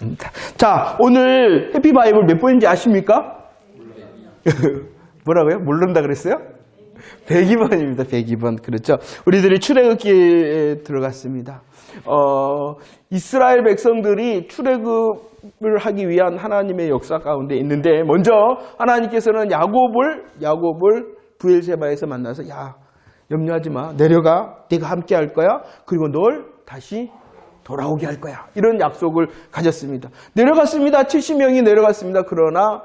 그렇습니다. 자, 오늘 해피바이블 몇 번인지 아십니까? 뭐라고요? 모른다 그랬어요? 102번입니다. 102번. 그렇죠. 우리들이 출애굽기에 들어갔습니다. 이스라엘 백성들이 출애굽을 하기 위한 하나님의 역사 가운데 있는데, 먼저 하나님께서는 야곱을 브엘세바에서 만나서, 야, 염려하지 마. 내려가. 내가 함께 할 거야. 그리고 널 다시 돌아오게 할 거야. 이런 약속을 가졌습니다. 내려갔습니다. 70명이 내려갔습니다. 그러나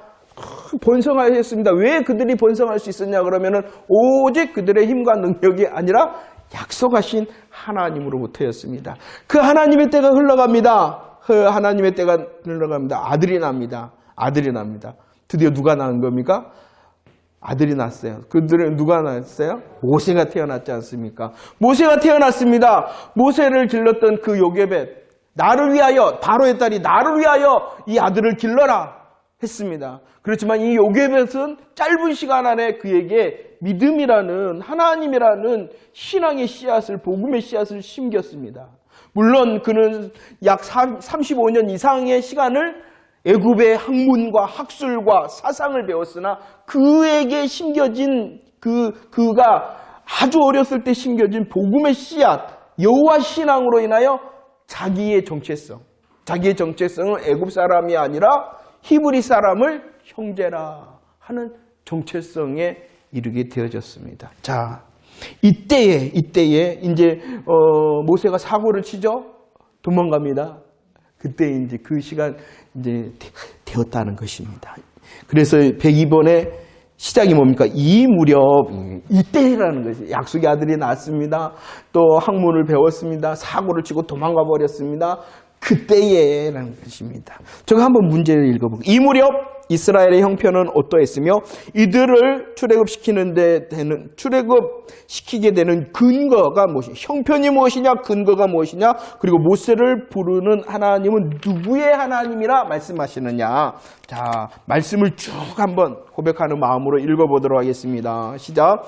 번성하였습니다. 왜 그들이 번성할 수 있었냐 그러면은 오직 그들의 힘과 능력이 아니라 약속하신 하나님으로부터였습니다. 그 하나님의 때가 흘러갑니다. 하나님의 때가 흘러갑니다. 아들이 납니다. 드디어 누가 낳은 겁니까? 아들이 났어요. 그들은 누가 낳았어요? 모세가 태어났지 않습니까? 모세가 태어났습니다. 모세를 길렀던 그 요게벳, 나를 위하여, 바로의 딸이 나를 위하여 이 아들을 길러라 했습니다. 그렇지만 이 요게벳은 짧은 시간 안에 그에게 믿음이라는, 하나님이라는 신앙의 씨앗을, 복음의 씨앗을 심겼습니다. 물론 그는 약 35년 이상의 시간을 애굽의 학문과 학술과 사상을 배웠으나 그에게 심겨진 그가 아주 어렸을 때 심겨진 복음의 씨앗, 여호와 신앙으로 인하여 자기의 정체성은 애굽 사람이 아니라 히브리 사람을 형제라 하는 정체성에 이르게 되어졌습니다. 자, 이때에 이제 모세가 사고를 치죠. 도망갑니다. 그때 이제 그 시간 이제 되었다는 것입니다. 그래서 102번의 시작이 뭡니까? 이 무렵, 이때라는 것이 약속의 아들이 낳았습니다. 또 학문을 배웠습니다. 사고를 치고 도망가 버렸습니다. 그때에라는 것입니다. 제가 한번 문제를 읽어볼게요. 이 무렵 이스라엘의 형편은 어떠했으며 이들을 출애굽시키게 되는 근거가 무엇이냐? 형편이 무엇이냐? 근거가 무엇이냐? 그리고 모세를 부르는 하나님은 누구의 하나님이라 말씀하시느냐? 자, 말씀을 쭉 한번 고백하는 마음으로 읽어보도록 하겠습니다. 시작.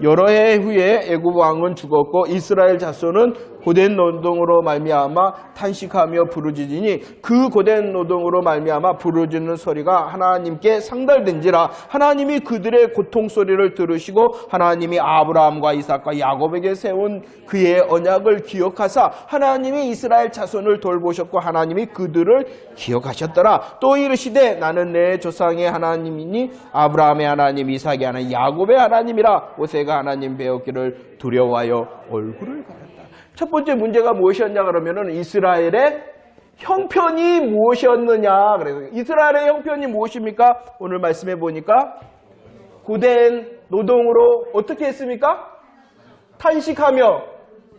여러 해 후에 애굽 왕은 죽었고 이스라엘 자손은 고된 노동으로 말미암아 탄식하며 부르짖으니 그 고된 노동으로 말미암아 부르짖는 소리가 하나님께 상달된지라. 하나님이 그들의 고통 소리를 들으시고 하나님이 아브라함과 이삭과 야곱에게 세운 그의 언약을 기억하사 하나님이 이스라엘 자손을 돌보셨고 하나님이 그들을 기억하셨더라. 또 이르시되 나는 내 조상의 하나님이니 아브라함의 하나님, 이삭의 하나님, 야곱의 하나님이라. 모세가 하나님 배웠기를 두려워하여 얼굴을 가렸다. 첫 번째 문제가 무엇이었냐 그러면은 이스라엘의 형편이 무엇이었느냐. 그래서 이스라엘의 형편이 무엇입니까? 오늘 말씀해 보니까 고된 노동으로 어떻게 했습니까? 탄식하며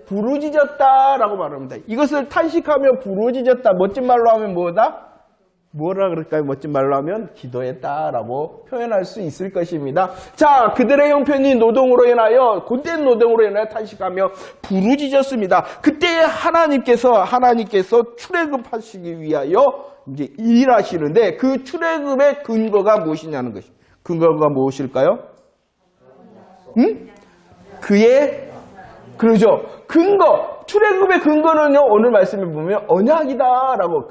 부르짖었다라고 말합니다. 이것을 탄식하며 부르짖었다, 멋진 말로 하면 뭐다? 뭐라 그럴까요? 멋진 말로 하면 기도했다라고 표현할 수 있을 것입니다. 자, 그들의 형편이 노동으로 인하여, 고된 노동으로 인하여 탄식하며 부르짖었습니다. 그때 하나님께서 출애굽하시기 위하여 이제 일하시는데 그 출애굽의 근거가 무엇이냐는 것이. 근거가 무엇일까요? 그러죠. 출애굽의 근거는요, 오늘 말씀에 보면 언약이다라고.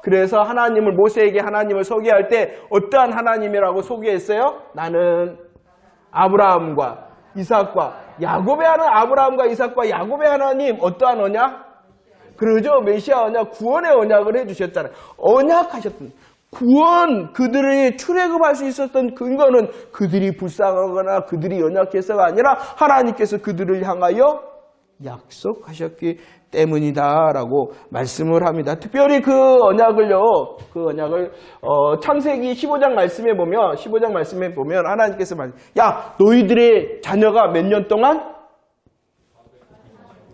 그래서 하나님을, 모세에게 하나님을 소개할 때 어떠한 하나님이라고 소개했어요? 나는 아브라함과 이삭과 야곱의 하나님, 아브라함과 이삭과 야곱의 하나님. 어떠한 언약? 그러죠. 메시아 언약, 구원의 언약을 해주셨잖아요. 언약하셨던 구원, 그들이 출애굽할 수 있었던 근거는 그들이 불쌍하거나 그들이 연약해서가 아니라 하나님께서 그들을 향하여 약속하셨기 때문이다라고 말씀을 합니다. 특별히 그 언약을 창세기 15장 말씀에 보면 하나님께서 야, 너희들의 자녀가 몇 년 동안?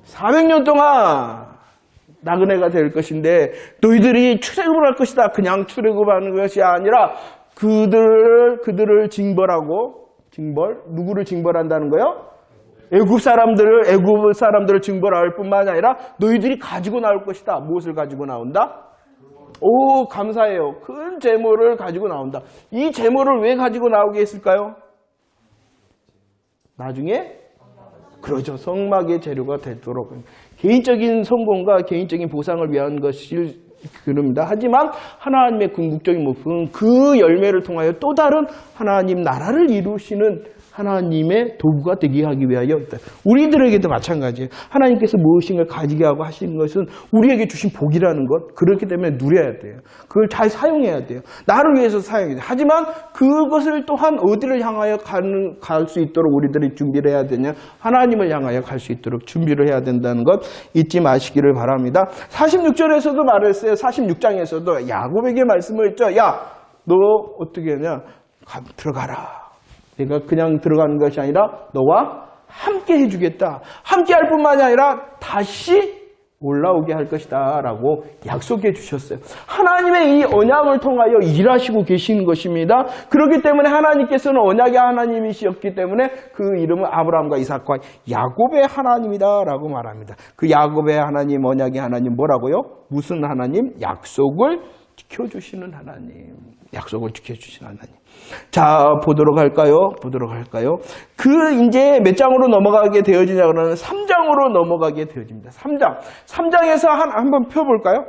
400년 동안 나그네가 될 것인데 너희들이 출애굽을 할 것이다. 그냥 출애굽하는 것이 아니라 그들을 징벌하고, 누구를 징벌한다는 거예요? 애굽 사람들을 징벌할 뿐만 아니라 너희들이 가지고 나올 것이다. 무엇을 가지고 나온다? 오, 감사해요. 큰 재물을 가지고 나온다. 이 재물을 왜 가지고 나오게 했을까요? 나중에 그러죠. 성막의 재료가 되도록 개인적인 성공과 개인적인 보상을 위한 것일 그럽니다. 하지만 하나님의 궁극적인 목표는 그 열매를 통하여 또 다른 하나님 나라를 이루시는 하나님의 도구가 되게 하기 위하여 있다. 우리들에게도 마찬가지예요. 하나님께서 무엇인가 가지게 하고 하신 것은 우리에게 주신 복이라는 것, 그렇기 때문에 누려야 돼요. 그걸 잘 사용해야 돼요. 나를 위해서 사용해야 돼요. 하지만 그것을 또한 어디를 향하여 갈 수 있도록 우리들이 준비를 해야 되냐? 하나님을 향하여 갈 수 있도록 준비를 해야 된다는 것 잊지 마시기를 바랍니다. 46절에서도 말했어요. 46장에서도 야곱에게 말씀을 했죠. 야, 너 어떻게 하냐? 들어가라. 내가 그냥 들어가는 것이 아니라 너와 함께 해주겠다. 함께 할 뿐만이 아니라 다시 올라오게 할 것이다 라고 약속해 주셨어요. 하나님의 이 언약을 통하여 일하시고 계시는 것입니다. 그렇기 때문에 하나님께서는 언약의 하나님이셨기 때문에 그 이름은 아브라함과 이삭과 야곱의 하나님이다 라고 말합니다. 그 야곱의 하나님, 언약의 하나님 뭐라고요? 무슨 하나님? 약속을 지켜주시는 하나님. 약속을 지켜주시는 하나님. 자, 보도록 할까요? 이제 몇 장으로 넘어가게 되어지냐 그러면 3장으로 넘어가게 되어집니다. 3장에서 한번 펴볼까요?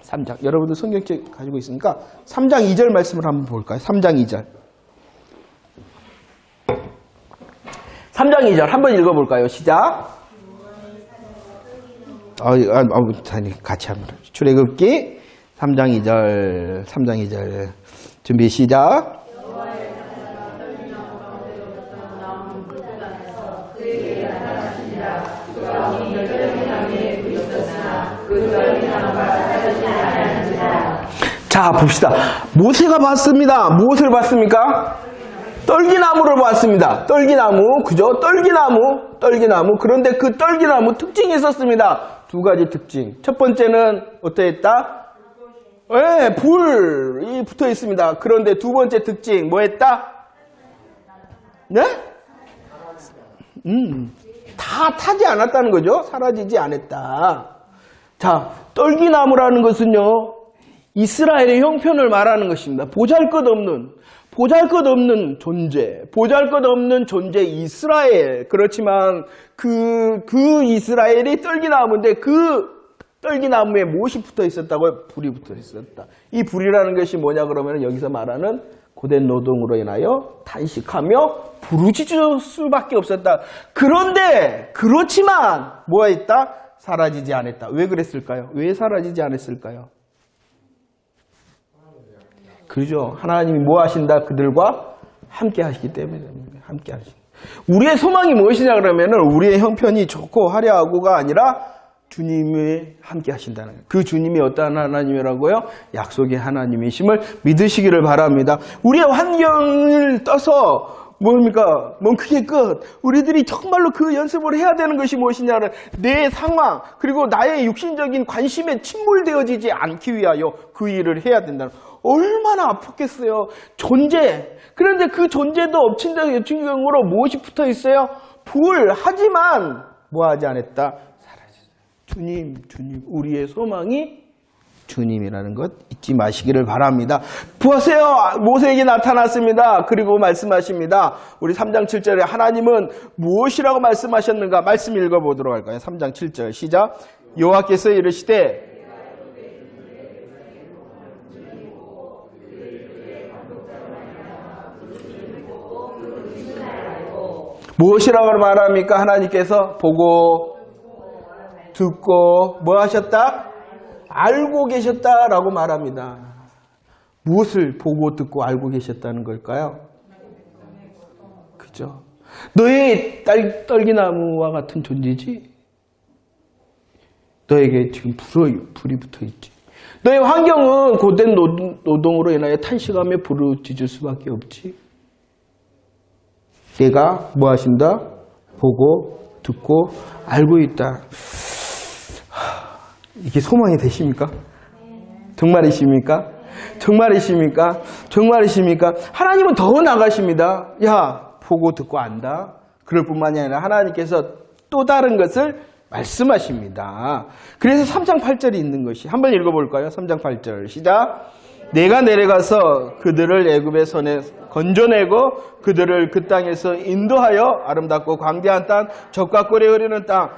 3장. 여러분들 성경책 가지고 있으니까 3장 2절 말씀을 한번 볼까요? 3장 2절. 3장 2절 한번 읽어볼까요? 시작. 같이 한번. 출애굽기 3장 2절. 준비 시작. 자, 봅시다. 모세가 봤습니다. 무엇을 봤습니까? 떨기나무를 봤습니다. 떨기나무, 그죠? 떨기나무. 그런데 그 떨기나무 특징이 있었습니다. 두 가지 특징. 첫 번째는 어떠했다? 네, 불이 붙어 있습니다. 그런데 두 번째 특징, 뭐 했다? 네? 다 타지 않았다는 거죠. 사라지지 않았다. 자, 떨기나무라는 것은요, 이스라엘의 형편을 말하는 것입니다. 보잘것없는 존재 이스라엘. 그렇지만 그 이스라엘이 떨기나무인데 그 떨기나무에 무엇이 붙어 있었다고요? 불이 붙어 있었다. 이 불이라는 것이 뭐냐 그러면 여기서 말하는 고된 노동으로 인하여 탄식하며 부르짖을 수밖에 없었다. 그런데 그렇지만 뭐가 있다? 사라지지 않았다. 왜 그랬을까요? 왜 사라지지 않았을까요? 그죠? 하나님이 뭐 하신다? 그들과 함께 하시기 때문에 함께 하시기. 우리의 소망이 무엇이냐 그러면은 우리의 형편이 좋고 화려하고가 아니라 주님이 함께 하신다는 거예요. 그 주님이 어떠한 하나님이라고요? 약속의 하나님이심을 믿으시기를 바랍니다. 우리의 환경을 떠서 뭡니까? 그게 끝. 우리들이 정말로 그 연습을 해야 되는 것이 무엇이냐는 내 상황 그리고 나의 육신적인 관심에 침몰되어지지 않기 위하여 그 일을 해야 된다는 거예요. 얼마나 아팠겠어요. 존재. 그런데 그 존재도 엎친 경우로 무엇이 붙어 있어요? 불. 하지만 뭐하지 않았다? 주님, 우리의 소망이 주님이라는 것 잊지 마시기를 바랍니다. 보세요. 모세에게 나타났습니다. 그리고 말씀하십니다. 우리 3장 7절에 하나님은 무엇이라고 말씀하셨는가? 말씀 읽어보도록 할까요? 3장 7절 시작. 여호와께서 이르시되 무엇이라고 말합니까? 하나님께서 보고 듣고 뭐 하셨다? 알고 계셨다라고 말합니다. 무엇을 보고 듣고 알고 계셨다는 걸까요? 그죠? 너의 떨기나무와 같은 존재지? 너에게 지금 불이 붙어 있지. 너의 환경은 고된 노동으로 인하여 탄식하며 부르짖을 수밖에 없지. 내가 뭐 하신다? 보고 듣고 알고 있다. 이게 소망이 되십니까? 정말이십니까? 하나님은 더 나가십니다. 야, 보고 듣고 안다. 그럴 뿐만이 아니라 하나님께서 또 다른 것을 말씀하십니다. 그래서 3장 8절이 있는 것이 한번 읽어볼까요? 3장 8절 시작. 내가 내려가서 그들을 애굽의 손에 건져내고 그들을 그 땅에서 인도하여 아름답고 광대한 땅, 젖과 꿀이 흐르는 땅,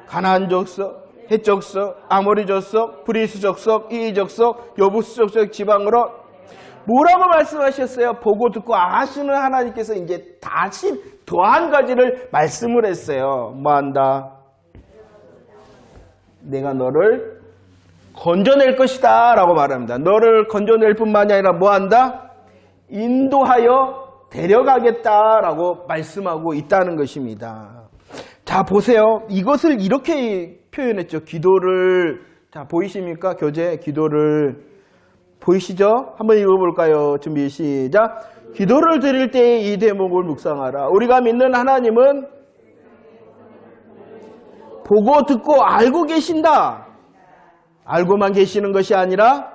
가나안 족속 헷족속, 아모리 족속, 브리스 족속, 이이 족속, 여부스 족속 지방으로 뭐라고 말씀하셨어요? 보고 듣고 아시는 하나님께서 이제 다시 더 한 가지를 말씀을 했어요. 뭐 한다? 내가 너를 건져낼 것이다 라고 말합니다. 너를 건져낼 뿐만이 아니라 뭐 한다? 인도하여 데려가겠다라고 말씀하고 있다는 것입니다. 자, 보세요. 이것을 이렇게 표현했죠. 기도를, 자, 보이십니까? 교재, 기도를. 보이시죠? 한번 읽어볼까요? 준비, 시작. 기도를 드릴 때 이 대목을 묵상하라. 우리가 믿는 하나님은 보고 듣고 알고 계신다. 알고만 계시는 것이 아니라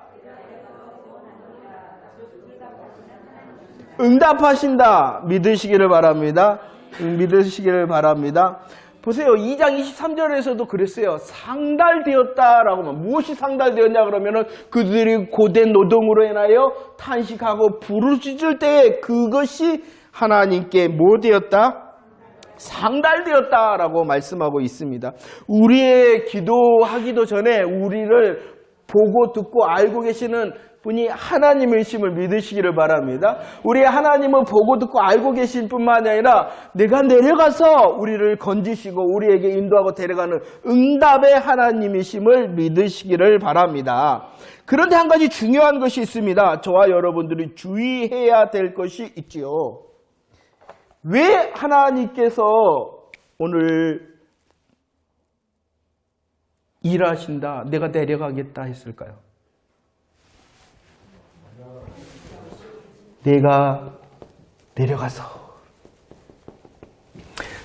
응답하신다. 믿으시기를 바랍니다. 믿으시기를 바랍니다. 보세요. 2장 23절에서도 그랬어요. 상달되었다라고. 무엇이 상달되었냐 그러면은 그들이 고된 노동으로 인하여 탄식하고 부르짖을 때에 그것이 하나님께 뭐 되었다? 상달되었다라고 말씀하고 있습니다. 우리의 기도하기도 전에 우리를 보고 듣고 알고 계시는 분이 하나님이심을 믿으시기를 바랍니다. 우리 하나님은 보고 듣고 알고 계신 뿐만이 아니라 내가 내려가서 우리를 건지시고 우리에게 인도하고 데려가는 응답의 하나님이심을 믿으시기를 바랍니다. 그런데 한 가지 중요한 것이 있습니다. 저와 여러분들이 주의해야 될 것이 있지요. 왜 하나님께서 오늘 일하신다, 내가 내려가겠다 했을까요? 내가 내려가서.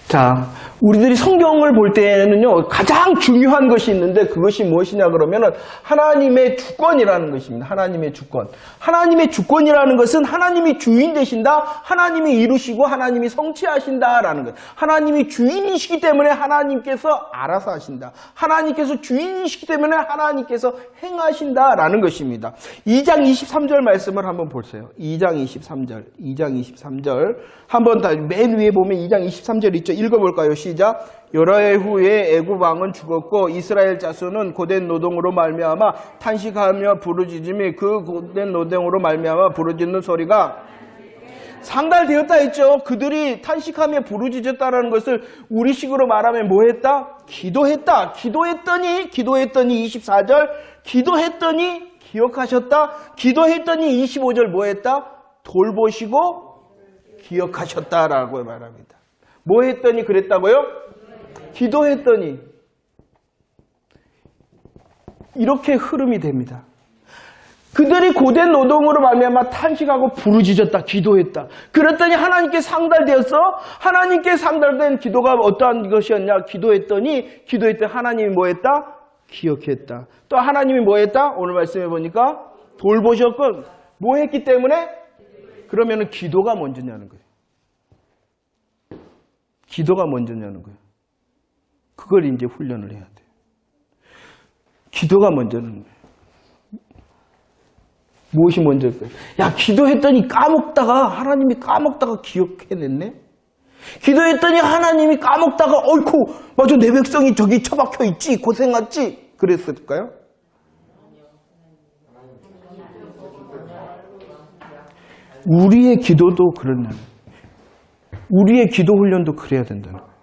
자, 우리들이 성경을 볼 때는요, 가장 중요한 것이 있는데 그것이 무엇이냐 그러면은 하나님의 주권이라는 것입니다. 하나님의 주권. 하나님의 주권이라는 것은 하나님이 주인 되신다, 하나님이 이루시고 하나님이 성취하신다라는 것. 하나님이 주인이시기 때문에 하나님께서 알아서 하신다. 하나님께서 주인이시기 때문에 하나님께서 행하신다라는 것입니다. 2장 23절 말씀을 한번 보세요. 2장 23절. 한번 다 맨 위에 보면 2장 23절 있죠. 읽어볼까요? 시작. 여러 해 후에 애굽 왕은 죽었고 이스라엘 자손은 고된 노동으로 말미암아 탄식하며 부르짖음이 그 고된 노동으로 말미암아 부르짖는 소리가 상달되었다 했죠. 그들이 탄식하며 부르짖었다라는 것을 우리식으로 말하면 뭐 했다? 기도했다. 기도했더니 24절 기도했더니 기억하셨다. 기도했더니 25절 뭐 했다? 돌보시고 기억하셨다라고 말합니다. 뭐 했더니 그랬다고요? 기도했더니. 이렇게 흐름이 됩니다. 그들이 고된 노동으로 말미암아 탄식하고 부르짖었다, 기도했다. 그랬더니 하나님께 상달되었어. 하나님께 상달된 기도가 어떠한 것이었냐? 기도했더니 하나님이 뭐 했다? 기억했다. 또 하나님이 뭐 했다? 오늘 말씀해 보니까 돌보셨고 뭐 했기 때문에? 그러면은 기도가 먼저냐는 거예요. 기도가 먼저냐는 거예요. 그걸 이제 훈련을 해야 돼요. 기도가 먼저는 거예요. 무엇이 먼저일까요? 야, 기도했더니 하나님이 까먹다가 기억해냈네? 기도했더니 하나님이 까먹다가, 어이쿠, 맞아, 내 백성이 저기 처박혀 있지, 고생했지? 그랬을까요? 우리의 기도도 그렇네. 우리의 기도 훈련도 그래야 된다는 거예요.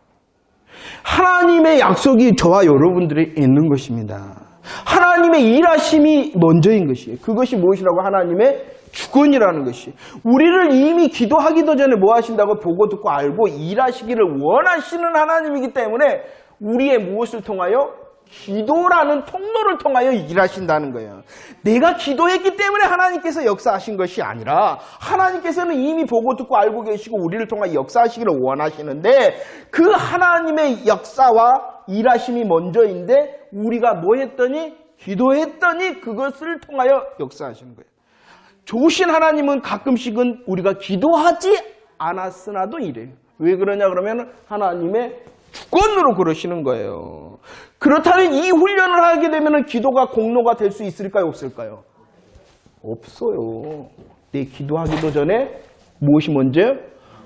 하나님의 약속이 저와 여러분들에 있는 것입니다. 하나님의 일하심이 먼저인 것이에요. 그것이 무엇이라고? 하나님의 주권이라는 것이. 우리를 이미 기도하기도 전에 뭐 하신다고? 보고 듣고 알고 일하시기를 원하시는 하나님이기 때문에 우리의 무엇을 통하여? 기도라는 통로를 통하여 일하신다는 거예요. 내가 기도했기 때문에 하나님께서 역사하신 것이 아니라 하나님께서는 이미 보고 듣고 알고 계시고 우리를 통하여 역사하시기를 원하시는데 그 하나님의 역사와 일하심이 먼저인데 우리가 뭐 했더니? 기도했더니 그것을 통하여 역사하시는 거예요. 좋으신 하나님은 가끔씩은 우리가 기도하지 않았으나도 이래요. 왜 그러냐 그러면 하나님의 주권으로 그러시는 거예요. 그렇다면 이 훈련을 하게 되면 기도가 공로가 될 수 있을까요? 없을까요? 없어요. 내 기도하기도 전에 무엇이 먼저?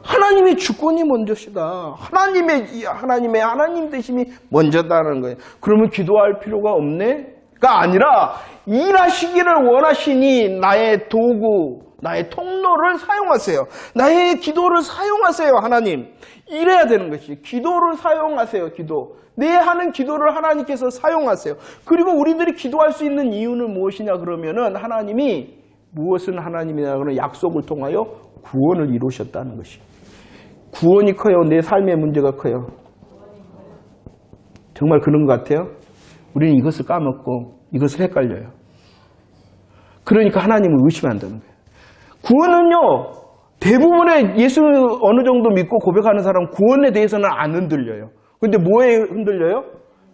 하나님의 주권이 먼저시다. 하나님의 하나님 되심이 먼저다는 거예요. 그러면 기도할 필요가 없네?가 아니라 일하시기를 원하시니 나의 도구, 나의 통로를 사용하세요. 나의 기도를 사용하세요, 하나님. 이래야 되는 것이. 기도를 사용하세요, 기도. 내 하는 기도를 하나님께서 사용하세요. 그리고 우리들이 기도할 수 있는 이유는 무엇이냐 그러면은 하나님이 무엇은 하나님이냐 그러면 약속을 통하여 구원을 이루셨다는 것이. 구원이 커요? 내 삶의 문제가 커요? 정말 그런 것 같아요? 우리는 이것을 까먹고 이것을 헷갈려요. 그러니까 하나님을 의심한다는 거예요. 구원은요, 대부분의 예수 어느 정도 믿고 고백하는 사람은 구원에 대해서는 안 흔들려요. 근데 뭐에 흔들려요?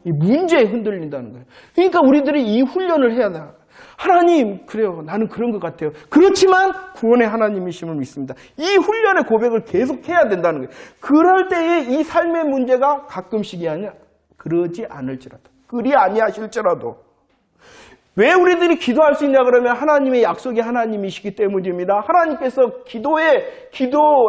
이 문제에 흔들린다는 거예요. 그러니까 우리들이 이 훈련을 해야 돼요. 하나님, 그래요. 나는 그런 것 같아요. 그렇지만 구원의 하나님이심을 믿습니다. 이 훈련의 고백을 계속 해야 된다는 거예요. 그럴 때에 이 삶의 문제가 가끔씩이 아니라 그러지 않을지라도, 그리 아니하실지라도. 왜 우리들이 기도할 수 있냐 그러면 하나님의 약속이 하나님이시기 때문입니다. 하나님께서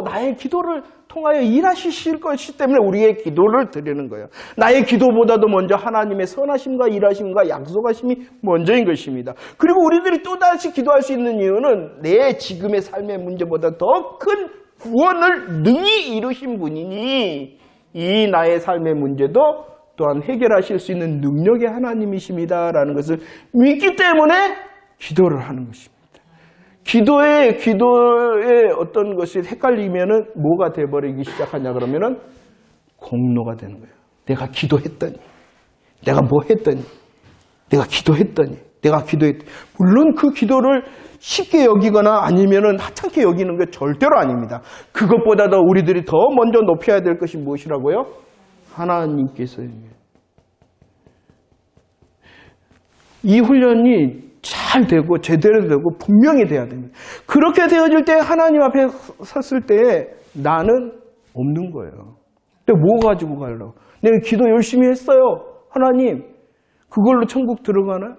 나의 기도를 통하여 일하실 것이기 때문에 우리의 기도를 드리는 거예요. 나의 기도보다도 먼저 하나님의 선하심과 일하심과 약속하심이 먼저인 것입니다. 그리고 우리들이 또다시 기도할 수 있는 이유는 내 지금의 삶의 문제보다 더 큰 구원을 능히 이루신 분이니 이 나의 삶의 문제도 또한 해결하실 수 있는 능력의 하나님이십니다라는 것을 믿기 때문에 기도를 하는 것입니다. 기도에 어떤 것이 헷갈리면은 뭐가 돼버리기 시작하냐 그러면은 공로가 되는 거예요. 내가 기도했더니, 내가 뭐 했더니, 내가 기도했더니. 물론 그 기도를 쉽게 여기거나 아니면은 하찮게 여기는 게 절대로 아닙니다. 그것보다도 우리들이 더 먼저 높여야 될 것이 무엇이라고요? 하나님께서. 이 훈련이 잘 되고 제대로 되고 분명히 돼야 됩니다. 그렇게 되어질 때 하나님 앞에 섰을 때 나는 없는 거예요. 내가 뭐 가지고 가려고? 내가 기도 열심히 했어요. 하나님, 그걸로 천국 들어가나?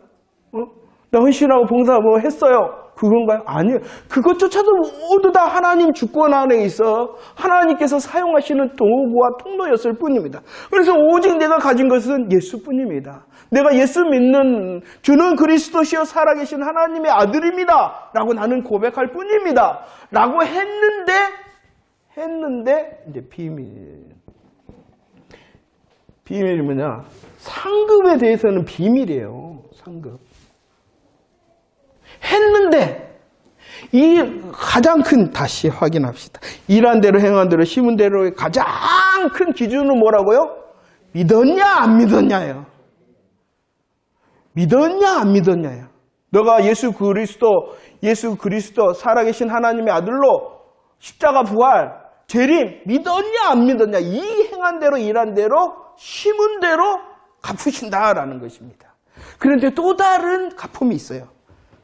나 헌신하고 봉사 뭐 했어요. 그건가요? 아니에요. 그것조차도 모두 다 하나님 주권 안에 있어 하나님께서 사용하시는 도구와 통로였을 뿐입니다. 그래서 오직 내가 가진 것은 예수뿐입니다. 내가 예수 믿는 주는 그리스도시요 살아계신 하나님의 아들입니다. 라고 나는 고백할 뿐입니다. 라고 했는데 이제 비밀이 뭐냐? 상급에 대해서는 비밀이에요. 상급. 했는데 이 가장 큰, 다시 확인합시다. 일한 대로 행한 대로 심은 대로의 가장 큰 기준은 뭐라고요? 믿었냐 안 믿었냐예요. 믿었냐 안 믿었냐예요. 너가 예수 그리스도 살아계신 하나님의 아들로 십자가 부활 재림 믿었냐 안 믿었냐, 이 행한 대로 일한 대로 심은 대로 갚으신다라는 것입니다. 그런데 또 다른 갚음이 있어요.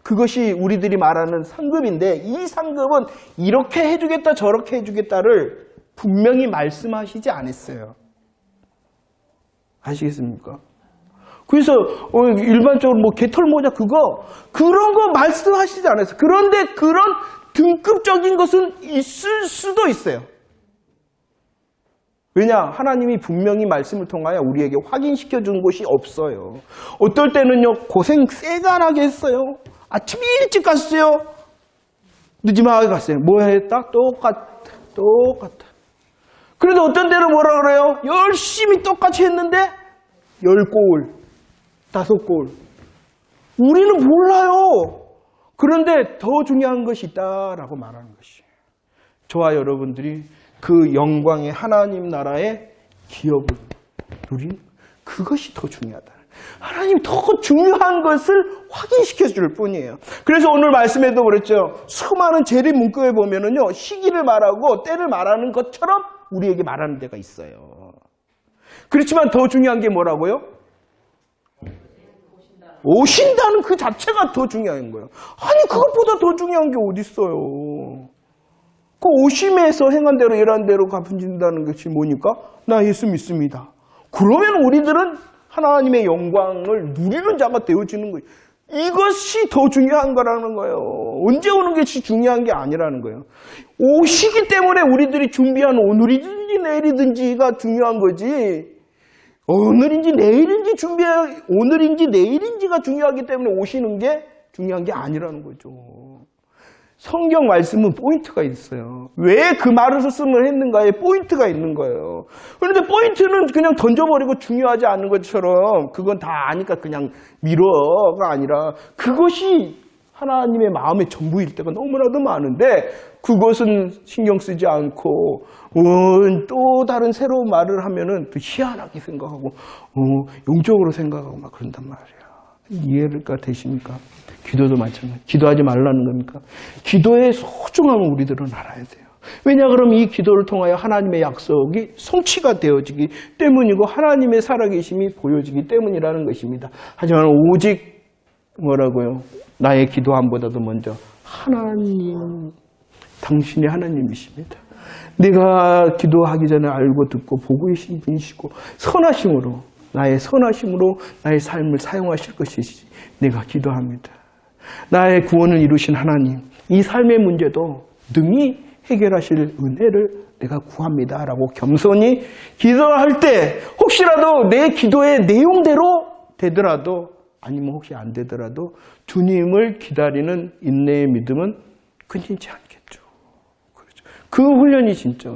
그것이 우리들이 말하는 상급인데 이 상급은 이렇게 해주겠다 저렇게 해주겠다를 분명히 말씀하시지 않았어요. 아시겠습니까? 그래서 일반적으로 뭐 개털모자 그런 거 말씀하시지 않았어요. 그런데 그런 등급적인 것은 있을 수도 있어요. 왜냐? 하나님이 분명히 말씀을 통하여 우리에게 확인시켜 준 곳이 없어요. 어떨 때는요, 고생 세간하게 했어요. 아침 일찍 갔어요. 늦지막하게 갔어요. 뭐 했다? 똑같아. 그래도 어떤 때는 뭐라 그래요? 열심히 똑같이 했는데 10골, 5골. 우리는 몰라요. 그런데 더 중요한 것이 있다라고 말하는 것이에요. 저와 여러분들이 그 영광의 하나님 나라의 기업을 누리는 그것이 더 중요하다. 하나님이 더 중요한 것을 확인시켜 줄 뿐이에요. 그래서 오늘 말씀에도 그랬죠. 수많은 재림 문구에 보면은요, 시기를 말하고 때를 말하는 것처럼 우리에게 말하는 데가 있어요. 그렇지만 더 중요한 게 뭐라고요? 오신다는 그 자체가 더 중요한 거예요. 아니, 그것보다 더 중요한 게 어디 있어요? 그 오심에서 행한 대로 일한 대로 갚으신다는 것이 뭐니까? 나 예수 믿습니다. 그러면 우리들은 하나님의 영광을 누리는 자가 되어지는 거예요. 이것이 더 중요한 거라는 거예요. 언제 오는 것이 중요한 게 아니라는 거예요. 오시기 때문에 우리들이 준비한 오늘이든지 내일이든지가 중요한 거지. 오늘인지 내일인지가 중요하기 때문에 오시는 게 중요한 게 아니라는 거죠. 성경 말씀은 포인트가 있어요. 왜 그 말을 쓰을 했는가에 포인트가 있는 거예요. 그런데 포인트는 그냥 던져버리고 중요하지 않은 것처럼 그건 다 아니까 그냥 미뤄가 아니라 그것이 하나님의 마음의 전부일 때가 너무나도 많은데 그것은 신경 쓰지 않고 또 다른 새로운 말을 하면은 또 희한하게 생각하고 영적으로 생각하고 막 그런단 말이에요. 이해가 되십니까? 기도도 마찬가지. 기도하지 말라는 겁니까? 기도의 소중함을 우리들은 알아야 돼요. 왜냐 그러면 이 기도를 통하여 하나님의 약속이 성취가 되어지기 때문이고 하나님의 살아계심이 보여지기 때문이라는 것입니다. 하지만 오직 뭐라고요? 나의 기도함보다도 먼저 하나님, 당신이 하나님이십니다. 내가 기도하기 전에 알고 듣고 보고 계신 분이시고 선하심으로 나의 삶을 사용하실 것이지 내가 기도합니다. 나의 구원을 이루신 하나님, 이 삶의 문제도 능히 해결하실 은혜를 내가 구합니다 라고 겸손히 기도할 때 혹시라도 내 기도의 내용대로 되더라도 아니면 혹시 안 되더라도 주님을 기다리는 인내의 믿음은 끊이지 않겠죠. 그렇죠. 그 훈련이 진짜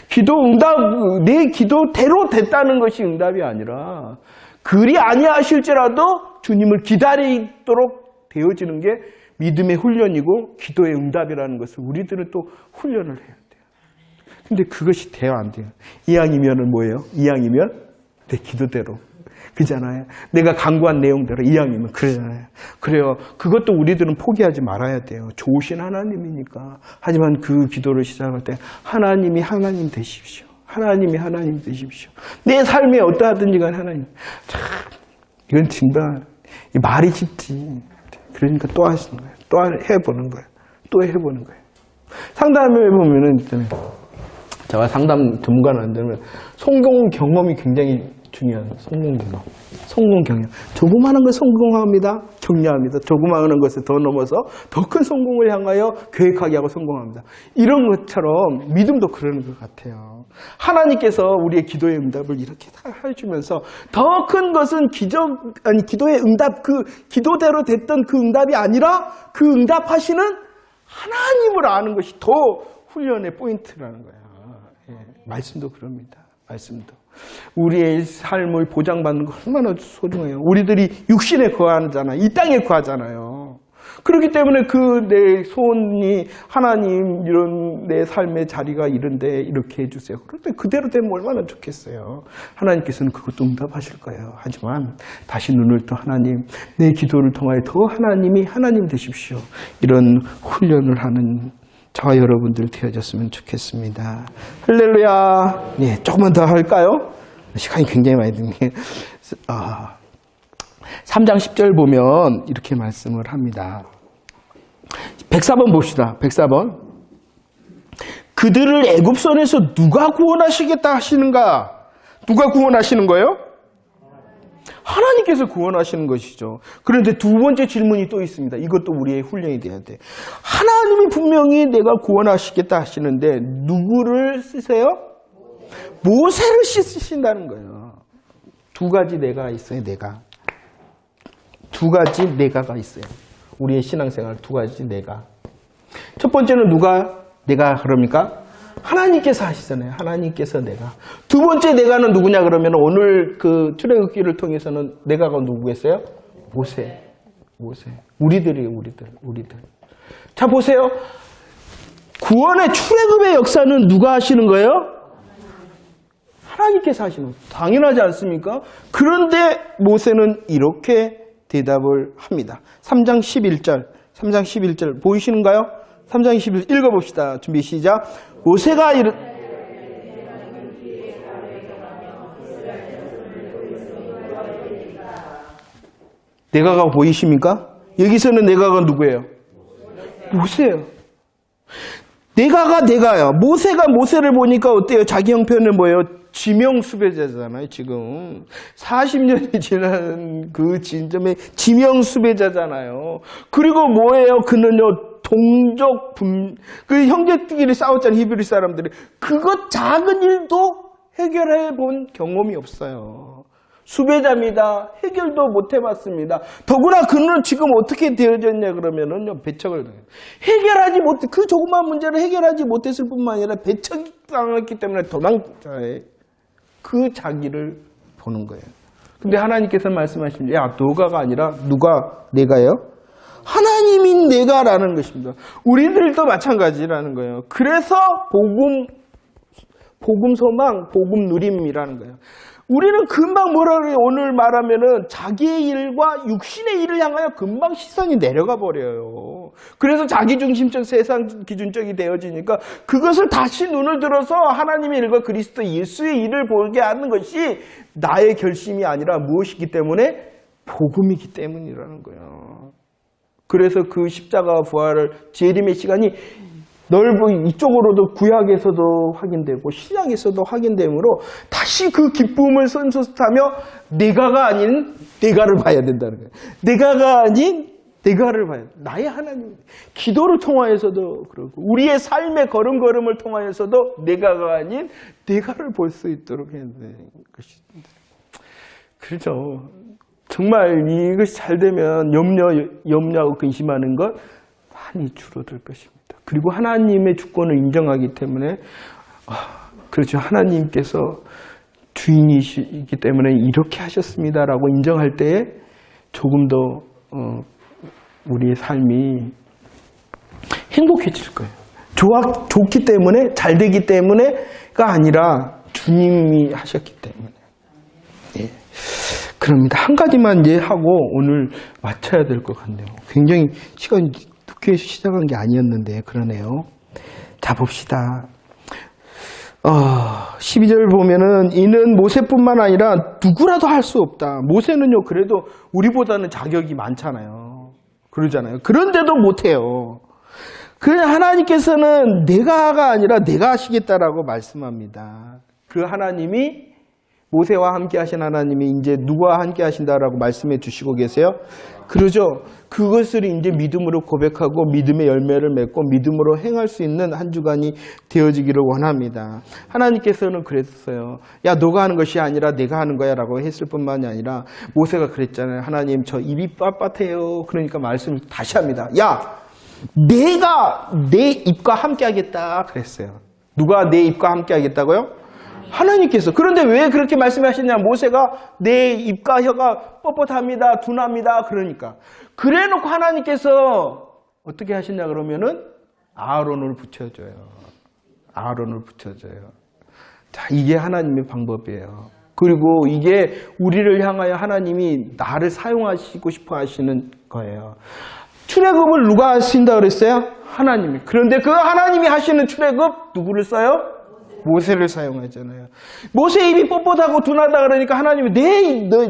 기도 응답, 내 기도대로 됐다는 것이 응답이 아니라 그리 아니하실지라도 주님을 기다리도록 되어지는 게 믿음의 훈련이고 기도의 응답이라는 것을 우리들은 또 훈련을 해야 돼요. 근데 그것이 돼야 안 돼요. 이왕이면은 뭐예요? 이왕이면 내 기도대로. 그잖아요. 내가 강구한 내용대로 이왕이면 그러잖아요. 그래요. 그것도 우리들은 포기하지 말아야 돼요. 좋으신 하나님이니까. 하지만 그 기도를 시작할 때 하나님이 하나님 되십시오. 하나님이 하나님 되십시오. 내 삶에 어떠하든지 간에 하나님. 참 이건 정말 말이 쉽지. 그러니까 또 하시는 거예요. 또 해보는 거예요. 또 해보는 거예요. 상담해 보면은 제가 상담 전문가는 안 되면 성공 경험이 굉장히 중요한 성공 경험. 조그마한 걸 성공합니다. 격려합니다. 조그마한 것을 더 넘어서 더 큰 성공을 향하여 계획하게 하고 성공합니다. 이런 것처럼 믿음도 그러는 것 같아요. 하나님께서 우리의 기도의 응답을 이렇게 다 해주면서 더 큰 것은 기도의 응답, 그 기도대로 됐던 그 응답이 아니라 그 응답하시는 하나님을 아는 것이 더 훈련의 포인트라는 거예요. 예, 말씀도 그럽니다. 말씀도. 우리의 삶을 보장받는 거 얼마나 소중해요. 우리들이 육신에 거하잖아요. 이 땅에 거하잖아요. 그렇기 때문에 내 소원이 하나님 이런 내 삶의 자리가 이런데 이렇게 해주세요. 그런데 그대로 되면 얼마나 좋겠어요. 하나님께서는 그것도 응답하실 거예요. 하지만 다시 눈을 떠 하나님, 내 기도를 통하여 더 하나님이 하나님 되십시오. 이런 훈련을 하는 저와 여러분들 되어졌으면 좋겠습니다. 할렐루야. 네, 조금만 더 할까요? 시간이 굉장히 많이 드네요. 3장 10절 보면 이렇게 말씀을 합니다. 104번 봅시다. 104번. 그들을 애굽선에서 누가 구원하시겠다 하시는가? 누가 구원하시는 거예요? 하나님께서 구원하시는 것이죠. 그런데 두 번째 질문이 또 있습니다. 이것도 우리의 훈련이 돼야 돼. 하나님이 분명히 내가 구원하시겠다 하시는데 누구를 쓰세요? 모세를 쓰신다는 거예요. 두 가지 내가 있어요. 두 가지 내가가 있어요. 우리의 신앙생활 두 가지 내가. 첫 번째는 내가 그럽니까? 하나님께서 하시잖아요. 하나님께서 내가. 두 번째 내가는 누구냐 그러면 오늘 그 출애굽기를 통해서는 내가가 누구겠어요? 모세. 우리들이에요. 우리들. 자 보세요. 구원의 출애굽의 역사는 누가 하시는 거예요? 하나님께서 하시는 거예요. 당연하지 않습니까? 그런데 모세는 이렇게 대답을 합니다. 3장 11절 보이시는가요? 3장 11절 읽어봅시다. 준비 시작. 모세가 내가가 보이십니까? 여기서는 내가가 누구예요? 모세예요. 내가요. 모세가 모세를 보니까 어때요? 자기 형편은 뭐예요? 지명 수배자잖아요, 지금. 40년이 지난 그 지점에 지명 수배자잖아요. 그리고 뭐예요? 그는요, 그 형제끼리 싸웠잖아요, 히브리 사람들이. 그것 작은 일도 해결해 본 경험이 없어요. 수배자입니다. 해결도 못 해봤습니다. 더구나 그는 지금 어떻게 되어졌냐 그러면은요, 배척을 당해요. 그 조그만 문제를 해결하지 못했을 뿐만 아니라 배척당했기 때문에 도망자의 그 자기를 보는 거예요. 근데 하나님께서 말씀하십니다. 야, 너가가 아니라 누가? 내가요? 하나님인 내가라는 것입니다. 우리들도 마찬가지라는 거예요. 그래서 복음 소망, 복음 누림이라는 거예요. 우리는 금방 뭐라 그래요? 오늘 말하면은 자기의 일과 육신의 일을 향하여 금방 시선이 내려가 버려요. 그래서 자기중심적 세상 기준적이 되어지니까 그것을 다시 눈을 들어서 하나님의 일과 그리스도 예수의 일을 보게 하는 것이 나의 결심이 아니라 무엇이기 때문에? 복음이기 때문이라는 거예요. 그래서 그 십자가 부활을 재림의 시간이 넓고 이쪽으로도 구약에서도 확인되고 신약에서도 확인되므로 다시 그 기쁨을 선소하며 내가가 아닌 내가를 봐야 된다는 거예요. 내가가 아닌 내가를 봐야 돼. 나의 하나님. 기도를 통하여서도 그렇고 우리의 삶의 걸음걸음을 통하여서도 내가가 아닌 내가를 볼 수 있도록 해야 되는 것입니다. 그렇죠. 정말 이것이 잘 되면 염려하고 근심하는 것 많이 줄어들 것입니다. 그리고 하나님의 주권을 인정하기 때문에 그렇죠. 하나님께서 주인이시기 때문에 이렇게 하셨습니다라고 인정할 때에 조금 더 우리의 삶이 행복해질 거예요. 좋기 때문에 잘 되기 때문에가 아니라 주님이 하셨기 때문에. 예. 그럽니다. 한 가지만 이제 하고 오늘 마쳐야 될 것 같네요. 굉장히 시간이 국회에서 시작한 게 아니었는데 그러네요. 자 봅시다. 12절 보면은 이는 모세뿐만 아니라 누구라도 할 수 없다. 모세는요 그래도 우리보다는 자격이 많잖아요. 그러잖아요. 그런데도 못해요. 그래 하나님께서는 내가가 아니라 내가 하시겠다라고 말씀합니다. 그 하나님이 모세와 함께 하신 하나님이 이제 누구와 함께 하신다라고 말씀해 주시고 계세요? 그러죠. 그것을 이제 믿음으로 고백하고 믿음의 열매를 맺고 믿음으로 행할 수 있는 한 주간이 되어지기를 원합니다. 하나님께서는 그랬어요. 야, 너가 하는 것이 아니라 내가 하는 거야 라고 했을 뿐만이 아니라 모세가 그랬잖아요. 하나님 저 입이 빳빳해요. 그러니까 말씀을 다시 합니다. 야, 내가 내 입과 함께 하겠다 그랬어요. 누가 내 입과 함께 하겠다고요? 하나님께서. 그런데 왜 그렇게 말씀하셨냐? 모세가 내 입과 혀가 뻣뻣합니다. 둔합니다. 그러니까. 그래놓고 하나님께서 어떻게 하시냐 그러면은 아론을 붙여줘요. 아론을 붙여줘요. 자, 이게 하나님의 방법이에요. 그리고 이게 우리를 향하여 하나님이 나를 사용하시고 싶어 하시는 거예요. 출애굽을 누가 하신다 그랬어요? 하나님이. 그런데 그 하나님이 하시는 출애굽 누구를 써요? 모세를 사용하잖아요. 모세 입이 뻣뻣하고 둔하다 그러니까 하나님이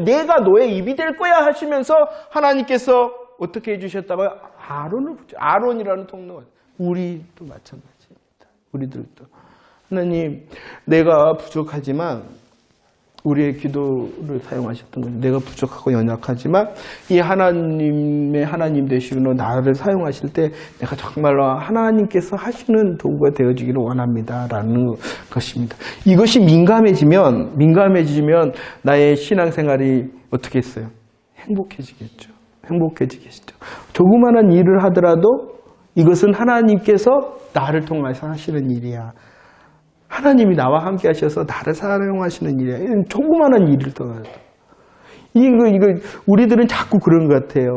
내가 너의 입이 될 거야 하시면서 하나님께서 어떻게 해주셨다고요? 아론을 붙여. 아론이라는 통로가. 우리도 마찬가지입니다. 우리들도. 하나님, 내가 부족하지만 우리의 기도를 사용하셨던 거죠. 내가 부족하고 연약하지만 이 하나님 되시고 나를 사용하실 때 내가 정말로 하나님께서 하시는 도구가 되어지기를 원합니다라는 것입니다. 이것이 민감해지면 나의 신앙생활이 어떻게 했어요? 행복해지겠죠. 조그마한 일을 하더라도 이것은 하나님께서 나를 통해서 하시는 일이야. 하나님이 나와 함께 하셔서 나를 사용하시는 일이야. 이런 조그마한 일을 떠나서. 이거, 우리들은 자꾸 그런 것 같아요.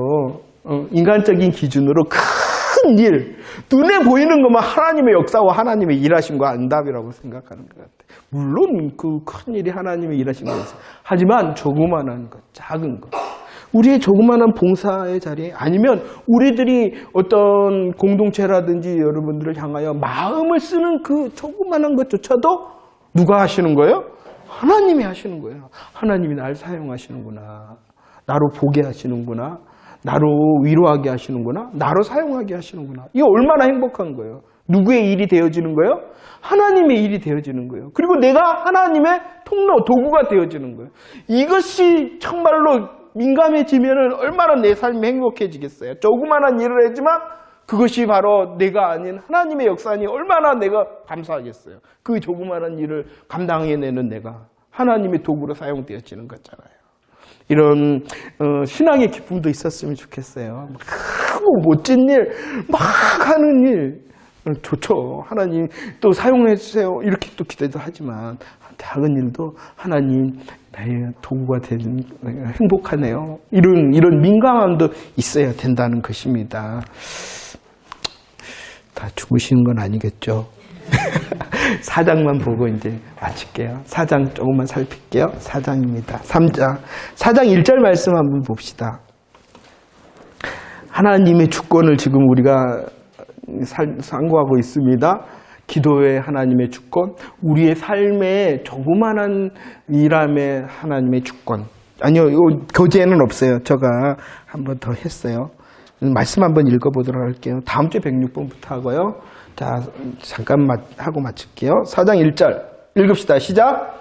인간적인 기준으로 큰 일, 눈에 보이는 것만 하나님의 역사와 하나님의 일하신 거 안답이라고 생각하는 것 같아요. 물론 그 큰 일이 하나님의 일하신 거였어요. 하지만 조그마한 것, 작은 것. 우리의 조그마한 봉사의 자리에 아니면 우리들이 어떤 공동체라든지 여러분들을 향하여 마음을 쓰는 그 조그마한 것조차도 누가 하시는 거예요? 하나님이 하시는 거예요. 하나님이 날 사용하시는구나. 나로 보게 하시는구나. 나로 위로하게 하시는구나. 나로 사용하게 하시는구나. 이게 얼마나 행복한 거예요. 누구의 일이 되어지는 거예요? 하나님의 일이 되어지는 거예요. 그리고 내가 하나님의 통로, 도구가 되어지는 거예요. 이것이 정말로 민감해지면 얼마나 내 삶이 행복해지겠어요. 조그마한 일을 하지만 그것이 바로 내가 아닌 하나님의 역사니 얼마나 내가 감사하겠어요. 그 조그마한 일을 감당해내는 내가 하나님의 도구로 사용되어지는 거잖아요. 이런 신앙의 기쁨도 있었으면 좋겠어요. 크고 멋진 일, 막 하는 일 좋죠. 하나님 또 사용해 주세요. 이렇게 또 기대도 하지만 작은 일도 하나님 나의 도구가 되는 행복하네요. 이런 민감함도 있어야 된다는 것입니다. 다 죽으시는 건 아니겠죠. 4장만 보고 이제 마칠게요. 4장 조금만 살필게요. 4장입니다. 3장. 4장 1절 말씀 한번 봅시다. 하나님의 주권을 지금 우리가 상고하고 있습니다. 기도의 하나님의 주권, 우리의 삶의 조그만한 일함의 하나님의 주권. 아니요, 교재에는 없어요. 제가 한 번 더 했어요. 말씀 한번 읽어보도록 할게요. 다음 주 106번부터 하고요. 자, 잠깐 하고 마칠게요. 4장 1절 읽읍시다. 시작.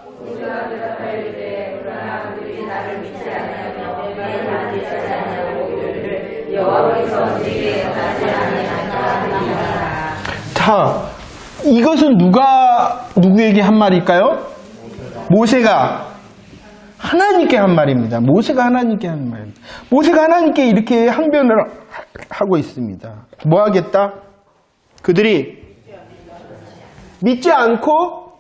자, 이것은 누구에게 한 말일까요? 모세가 하나님께 한 말입니다. 모세가 하나님께 한 말입니다. 모세가 하나님께 이렇게 항변을 하고 있습니다. 뭐 하겠다? 그들이 믿지 않고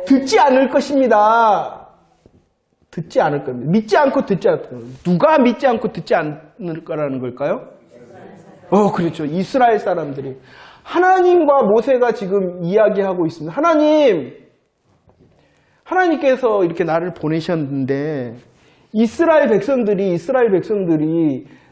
듣지 않을 것입니다. 듣지 않을 겁니다. 믿지 않고 듣지 않을 겁니다. 누가 믿지 않고 듣지 않을 거라는 걸까요? 그렇죠. 이스라엘 사람들이. 하나님과 모세가 지금 이야기하고 있습니다. 하나님께서 이렇게 나를 보내셨는데 이스라엘 백성들이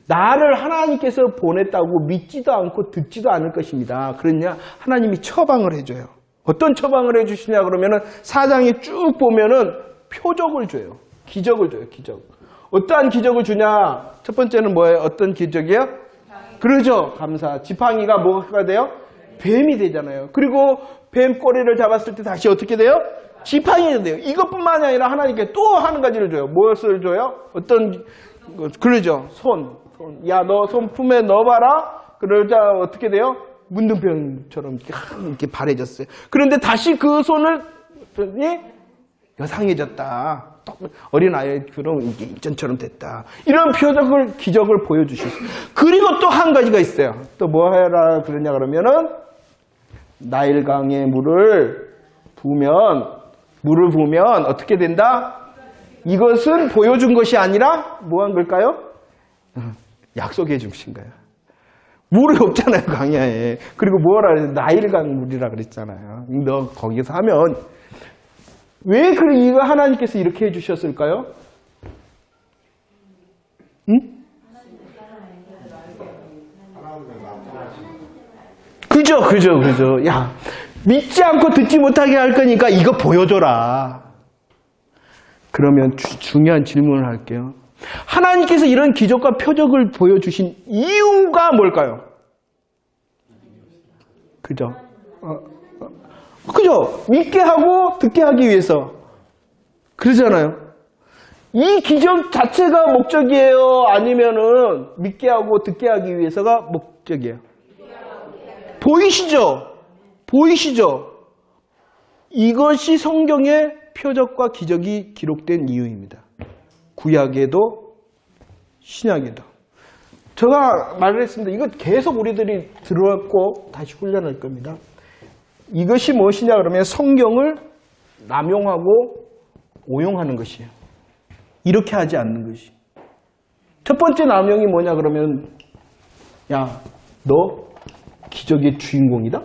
나를 하나님께서 보냈다고 믿지도 않고 듣지도 않을 것입니다. 그러냐? 하나님이 처방을 해줘요. 어떤 처방을 해주시냐 그러면은 4장에 쭉 보면은 표적을 줘요. 기적을 줘요. 기적. 어떠한 기적을 주냐? 첫 번째는 뭐예요? 어떤 기적이에요? 그러죠. 감사. 지팡이가 뭐가 돼요? 뱀이 되잖아요. 그리고 뱀 꼬리를 잡았을 때 다시 어떻게 돼요? 지팡이가 돼요. 이것뿐만이 아니라 하나님께 또 한 가지를 줘요. 무엇을 줘요? 그러죠. 손. 야, 너 손 품에 넣어봐라. 그러자 어떻게 돼요? 문둥병처럼 이렇게 바래졌어요. 그런데 다시 그 손을 여상해졌다. 어린아이처럼 이게 인전처럼 됐다. 이런 기적을 보여주셨어요. 그리고 또 한 가지가 있어요. 또 뭐 해라 그러냐 그러면은 나일강의 물을 부으면 어떻게 된다? 이것은 보여준 것이 아니라 뭐 한 걸까요? 약속해 주신 거예요. 물이 없잖아요, 강야에. 그리고 뭐라 그랬어요? 나일강 물이라 그랬잖아요. 너 거기서 하면 왜 이거 하나님께서 이렇게 해주셨을까요? 응? 그죠. 야, 믿지 않고 듣지 못하게 할 거니까 이거 보여줘라. 그러면 중요한 질문을 할게요. 하나님께서 이런 기적과 표적을 보여주신 이유가 뭘까요? 그죠? 그죠? 믿게 하고 듣게 하기 위해서. 그러잖아요. 이 기적 자체가 목적이에요? 아니면은 믿게 하고 듣게 하기 위해서가 목적이에요? 보이시죠? 이것이 성경의 표적과 기적이 기록된 이유입니다. 구약에도 신약에도. 제가 말을 했습니다. 이거 계속 우리들이 들어왔고 다시 훈련할 겁니다. 이것이 무엇이냐 그러면 성경을 남용하고 오용하는 것이에요. 이렇게 하지 않는 것이. 첫 번째 남용이 뭐냐 그러면 야, 너 기적의 주인공이다?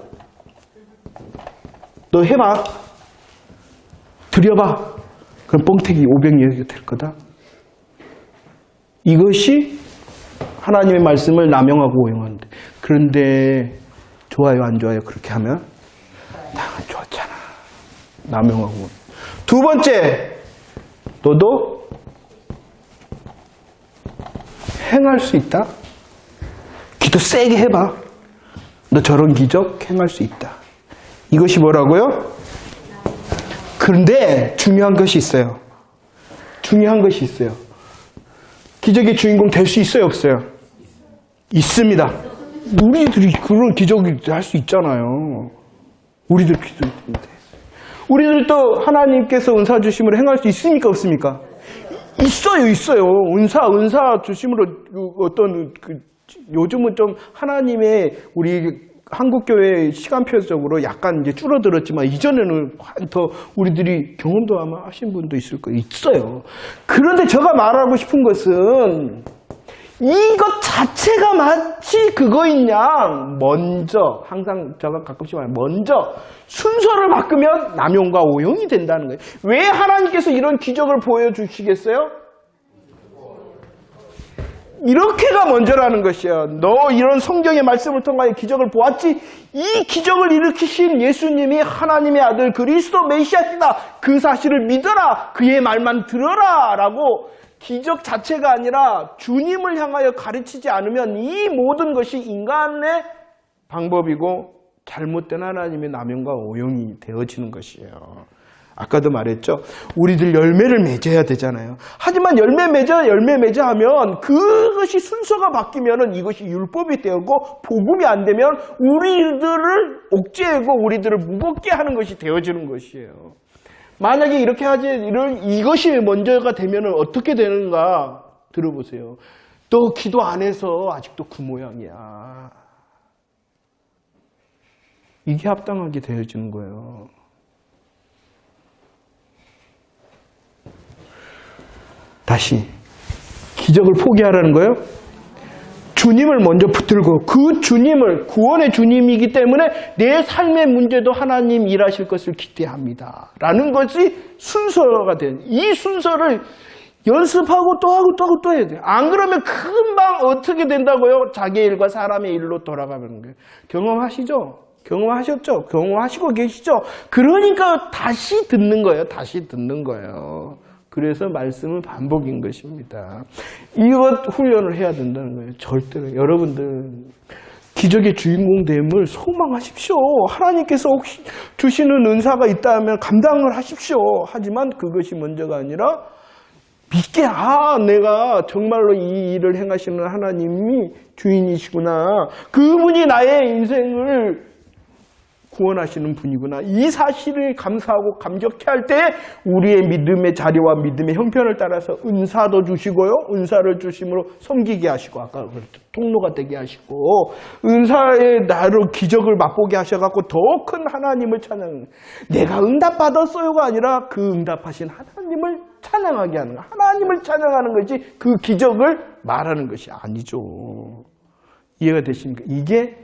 너 해봐. 드려봐. 그럼 뻥튀기 500여개 될 거다. 이것이 하나님의 말씀을 남용하고 오용하는데. 그런데 좋아요 안 좋아요 그렇게 하면? 당연 좋았잖아. 남용하고. 두 번째, 너도 행할 수 있다? 기도 세게 해봐. 너 저런 기적 행할 수 있다. 이것이 뭐라고요? 그런데 중요한 것이 있어요. 중요한 것이 있어요. 기적의 주인공 될 수 있어요, 없어요? 있습니다. 우리들이 그런 기적을 할 수 있잖아요. 우리들 기도인데. 우리들도 하나님께서 은사 주심으로 행할 수 있습니까, 없습니까? 있어요, 있어요. 은사 주심으로 어떤 요즘은 좀 하나님의 우리 한국교회 시간표적으로 약간 이제 줄어들었지만 이전에는 더 우리들이 경험도 아마 하신 분도 있을 거예요. 있어요. 그런데 제가 말하고 싶은 것은 이것 자체가 마치 그거인 양 먼저 항상 제가 가끔씩 말해요. 먼저 순서를 바꾸면 남용과 오용이 된다는 거예요. 왜 하나님께서 이런 기적을 보여주시겠어요? 이렇게가 먼저라는 것이야. 너 이런 성경의 말씀을 통하여 기적을 보았지? 이 기적을 일으키신 예수님이 하나님의 아들 그리스도 메시아시다. 그 사실을 믿어라. 그의 말만 들어라. 라고 기적 자체가 아니라 주님을 향하여 가르치지 않으면 이 모든 것이 인간의 방법이고 잘못된 하나님의 남용과 오용이 되어지는 것이에요. 아까도 말했죠. 우리들 열매를 맺어야 되잖아요. 하지만 열매 맺어 하면 그것이 순서가 바뀌면은 이것이 율법이 되고 복음이 안 되면 우리들을 옥죄고 우리들을 무겁게 하는 것이 되어지는 것이에요. 만약에 이렇게 하지 이것이 먼저가 되면은 어떻게 되는가 들어보세요. 또 기도 안 해서 아직도 그 모양이야. 이게 합당하게 되어지는 거예요. 다시 기적을 포기하라는 거예요. 주님을 먼저 붙들고 그 주님을 구원의 주님이기 때문에 내 삶의 문제도 하나님 일하실 것을 기대합니다. 라는 것이 순서가 된 이 순서를 연습하고 또 하고 또 하고 또 해야 돼요. 안 그러면 금방 어떻게 된다고요? 자기 일과 사람의 일로 돌아가는 거예요. 경험하시죠? 경험하셨죠? 경험하시고 계시죠? 그러니까 다시 듣는 거예요. 다시 듣는 거예요. 그래서 말씀은 반복인 것입니다. 이것 훈련을 해야 된다는 거예요. 절대로. 여러분들 기적의 주인공됨을 소망하십시오. 하나님께서 혹시 주시는 은사가 있다면 감당을 하십시오. 하지만 그것이 먼저가 아니라 믿게 내가 정말로 이 일을 행하시는 하나님이 주인이시구나. 그분이 나의 인생을 구원하시는 분이구나. 이 사실을 감사하고 감격해할 때 우리의 믿음의 자리와 믿음의 형편을 따라서 은사도 주시고요. 은사를 주심으로 섬기게 하시고 아까 그랬죠. 통로가 되게 하시고 은사의 나로 기적을 맛보게 하셔갖고 더 큰 하나님을 찬양. 내가 응답받았어요가 아니라 그 응답하신 하나님을 찬양하게 하는 거. 하나님을 찬양하는 것이 그 기적을 말하는 것이 아니죠. 이해가 되십니까? 이게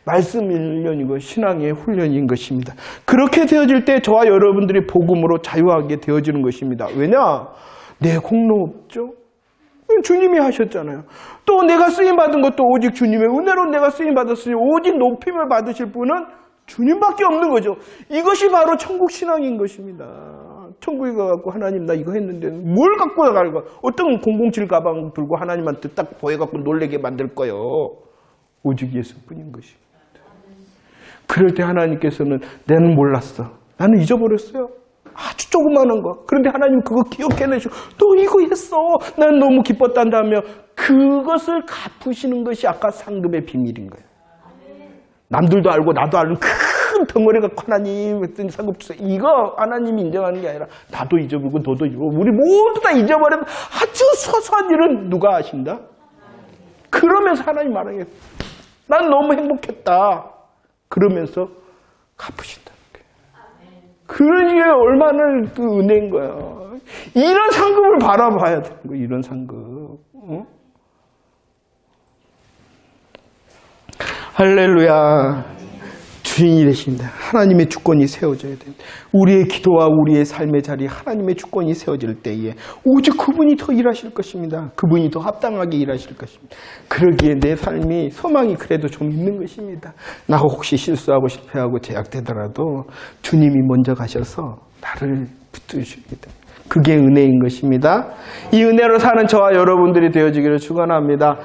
말씀 훈련이고 신앙의 훈련인 것입니다. 그렇게 되어질 때 저와 여러분들이 복음으로 자유하게 되어지는 것입니다. 왜냐? 내 공로 없죠? 주님이 하셨잖아요. 또 내가 쓰임받은 것도 오직 주님의 은혜로 내가 쓰임받았으니 오직 높임을 받으실 분은 주님밖에 없는 거죠. 이것이 바로 천국 신앙인 것입니다. 천국에 가갖고 하나님 나 이거 했는데 뭘 갖고 나갈 거? 어떤 007 가방 들고 하나님한테 딱 보여갖고 놀래게 만들 거요. 오직 예수뿐인 것입니다. 그럴 때 하나님께서는 나는 몰랐어. 나는 잊어버렸어요. 아주 조그마한 거. 그런데 하나님 그거 기억해내시고 또 이거 했어. 난 너무 기뻤단다며 그것을 갚으시는 것이 아까 상급의 비밀인 거예요. 남들도 알고 나도 알고 큰 덩어리 갖고 하나님 했더니 상급 주세요. 이거 하나님이 인정하는 게 아니라 나도 잊어버리고 너도 잊어버리고 우리 모두 다 잊어버리면 아주 소소한 일은 누가 아신다? 그러면서 하나님 말하는 게 난 너무 행복했다. 그러면서 갚으신다는 거예요. 그러니 얼마나 그 은혜인 거야. 이런 상급을 바라봐야 되는 거예요. 이런 상급. 어? 할렐루야. 주인이 되십니다. 하나님의 주권이 세워져야 됩니다. 우리의 기도와 우리의 삶의 자리에 하나님의 주권이 세워질 때에 오직 그분이 더 일하실 것입니다. 그분이 더 합당하게 일하실 것입니다. 그러기에 내 삶이 소망이 그래도 좀 있는 것입니다. 나 혹시 실수하고 실패하고 제약되더라도 주님이 먼저 가셔서 나를 붙드십니다. 그게 은혜인 것입니다. 이 은혜로 사는 저와 여러분들이 되어지기를 축원합니다.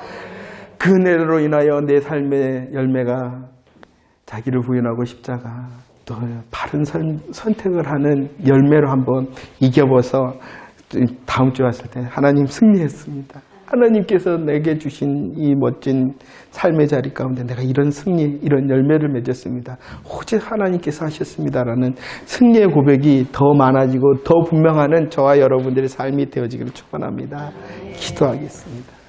그 은혜로 인하여 내 삶의 열매가 자기를 부인하고 십자가, 또 바른 선택을 하는 열매로 한번 이겨봐서 다음 주에 왔을 때 하나님 승리했습니다. 하나님께서 내게 주신 이 멋진 삶의 자리 가운데 내가 이런 승리, 이런 열매를 맺었습니다. 오직 하나님께서 하셨습니다라는 승리의 고백이 더 많아지고 더 분명하는 저와 여러분들의 삶이 되어지기를 축원합니다. 기도하겠습니다.